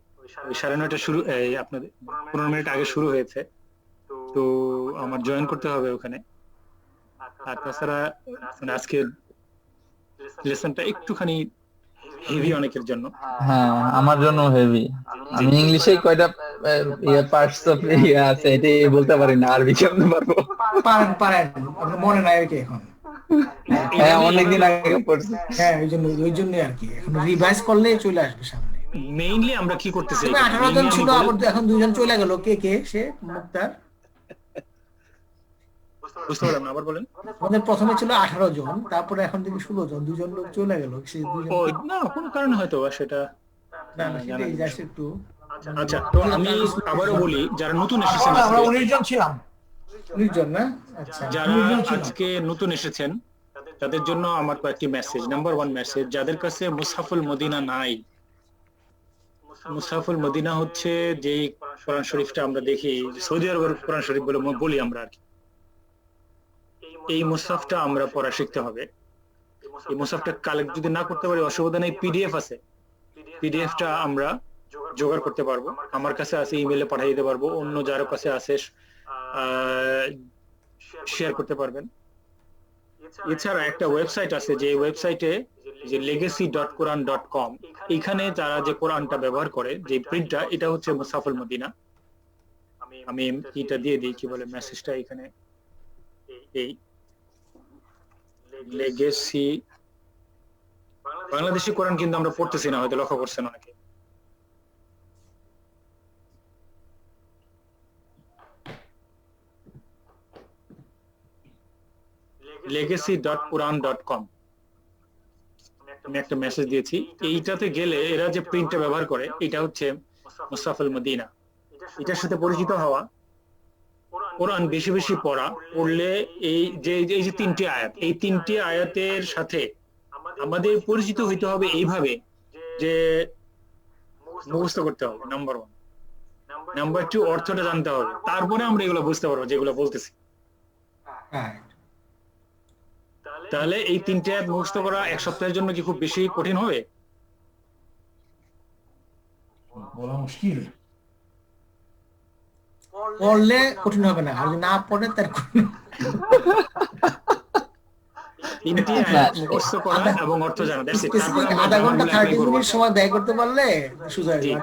9:30 শুরু, আপনাদের 15 মিনিট আগে শুরু হয়েছে, তো আমার জয়েন করতে হবে ওখানে। আর তাছাড়া মানে আজকের লেসনটা একটুখানি হেভি অনেকের জন্য। হ্যাঁ, আমার জন্য হেভি। আমি ইংলিশে কয়টা পার্টস অফ আছে এটাই বলতে পারি না, আরবি কেমনে পারবো? পারেন আপনার মনে নাই আর কি এখন? হ্যাঁ, অনেকদিন আগে পড়ছি। হ্যাঁ, ওই জন্য আর কি, এখন রিভাইজ করলেই চলে আসবে সামনে। মেইনলি আমরা কি করতেছি, 18 জন ছিল, আবার এখন 2 জন চলে গেল। কে সে? মুক্তার। বুঝতে পারলাম না, আবার বলেন। আমাদের প্রথমে ছিল 18 জন, তারপরে এখন থেকে 16 জন, 2 জন লোক চলে গেল। সেই 2 জন ও না, কোনো কারণে হয়তো সেটা। না, সেটাই যাচ্ছে একটু। আচ্ছা, তো আমি আবারও বলি, যারা নতুন এসেছেন, আমরা 19 জন ছিলাম। 19 জন না? আচ্ছা, যারা আজকে নতুন এসেছেন, তাদের জন্য আমার কয়েকটি মেসেজ। নাম্বার 1 মেসেজ, যাদের কাছে মুসহাফুল মদিনা নাই, মুসহাফুল মদিনা হচ্ছে যেই কোরআন শরীফটা আমরা দেখি সৌদি আরবের কোরআন শরীফ বলে বলি আমরা আর কি, এই মুসহাফটা আমরা পড়া শিখতে হবে। এই মুসহাফটা কালেক্ট যদি না করতে পারি অসুবিধা নেই, পিডিএফ আছে, পিডিএফটা আমরা জোগাড় করতে পারবো। আমার কাছে আছে, ইমেলে পাঠিয়ে দিতে পারবো, অন্য যার কাছে আছে শেয়ার করতে পারবেন। এছাড়া একটা ওয়েবসাইট আছে, যে ওয়েবসাইটে যে legacy.quran.com, এখানে তারা যে কোরআনটা ব্যবহার করে, যে প্রিন্টটা, এটা হচ্ছে মুসহাফুল মদিনা। আমি এটা দিয়ে দিই, কি বলে মেসেজটা এখানে, এই লেগেসি বাংলাদেশি কোরআন কিন্তু আমরা পড়তেছি না, হয়তো লক্ষ্য করছেন অনেকে। legacy.quran.com আমি একটা মেসেজ দিয়েছি। এইটাতে গেলে এরা যে প্রিন্টটা ব্যবহার করে, এটা হচ্ছে মুসহাফুল মদিনা। এটার সাথে পরিচিত হওয়া, কোরআন বেশি বেশি পড়া, পড়লে এই যে 3টি আয়াত, এই 3টি আয়াতের সাথে আমাদের পরিচিত হইতে হবে এইভাবে যে মুখস্থ করতে হবে, নাম্বার 1। নাম্বার 2, অর্থটা জানতে হবে, তারপরে আমরা এগুলো বুঝতে পারবো যেগুলো বলতেছি। তাহলে এই 3টে আয়াত মুখস্থ করা 1 সপ্তাহের জন্য কি খুব বেশি কঠিন হবে? বলা মুশকিল। পড়লে কঠিন হবে না, আর যদি না পড়ে তার কঠিন। 3টি আয়াত মুখস্থ করা এবং অর্থ জানা, দ্যাটস ইট। আধা ঘন্টা 30 মিনিট সময় ব্যয় করতে পারলে সোজা হয়ে যাবে।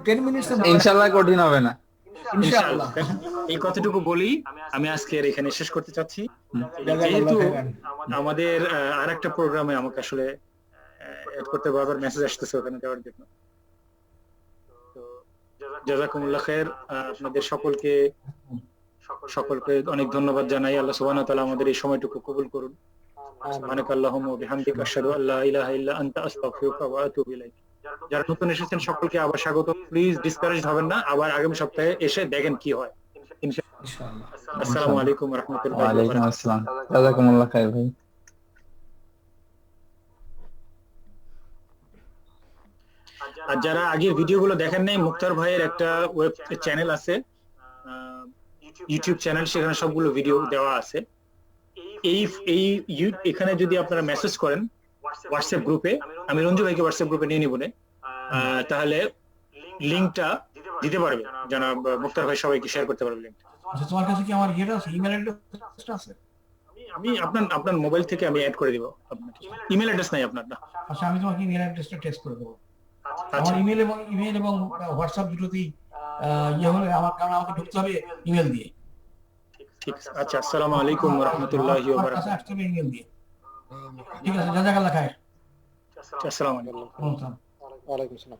10 মিনিট ইনশাআল্লাহ কঠিন হবে না, ইনশাআল্লাহ। এই কথাটুকু বলি আমি আজকে এখানে শেষ করতে চাচ্ছি। যেহেতু আমাদের আরেকটা প্রোগ্রামে আমাকে আসলে এড করতে বারবার মেসেজ আসতেছে ওখানে দেওয়ার জন্য। তো জাযাকুমুল্লাহ খায়ের, আপনাদের সকলকে অনেক ধন্যবাদ জানাই। আল্লাহ সুবহানাহু ওয়া তাআলা আমাদের এই সময়টুকু কবুল করুন। সুবহানাকাল্লাহুম্মা ওয়া বিহামদিকা আশহাদু আল্লা ইলাহা ইল্লা আনতা আস্তাগফিরুকা ওয়া আতুবু ইলাইক। যারা নতুন এসেছেন সকলকে আবার স্বাগত। প্লিজ ডিসকারেজ হবেন না, আবার আগামী সপ্তাহে এসে দেখেন কি হয় ইনশাআল্লাহ। আসসালামু আলাইকুম ওয়া রাহমাতুল্লাহি ওয়া ওয়ালাইকুম বারাকাতুহু। আসসালাম, জাযাকুমুল্লাহ খাইর ভাই। আর যারা আগের ভিডিওগুলো দেখেন নাই, মুক্তার ভাইয়ের একটা ওয়েব চ্যানেল আছে, ইউটিউব চ্যানেল, সেখানে সবগুলো ভিডিও দেওয়া আছে। এখানে যদি আপনারা মেসেজ করেন হোয়াটসঅ্যাপ গ্রুপে, আমি রঞ্জু ভাইকে হোয়াটসঅ্যাপ গ্রুপে নিয়ে নিব, তাহলে লিংকটা দিতে পারবে, জনাব মুক্তার ভাই সবাইকে শেয়ার করতে পারবে লিংকটা। আচ্ছা, তোমার কাছে কি আমার ইয়েটা আছে, ইমেল অ্যাড্রেসটা আছে? আমি আপনার মোবাইল থেকে আমি অ্যাড করে দিব। আপনার ইমেল অ্যাড্রেস নাই আপনার? না। আচ্ছা, আমি তোমাকে ইমেল অ্যাড্রেসটা টেক্সট করে দেবো। আচ্ছা, আমার ইমেল এবং হোয়াটসঅ্যাপ দুটোতেই হলে কারণ আমাকে ঢুকতে হবে ইমেল দিয়ে। ঠিক আছে। আচ্ছা, আসসালামু আলাইকুম ওয়া রাহমাতুল্লাহি ওয়া বারাকাতুহু। আসতে হবে ইমেল দিয়ে। ঠিক আছে, জাযাকাল্লাহ খায়ের। আসসালামু আলাইকুম। ওয়া আলাইকুম আসসালাম। ওয়ালাইকুম আসসালাম।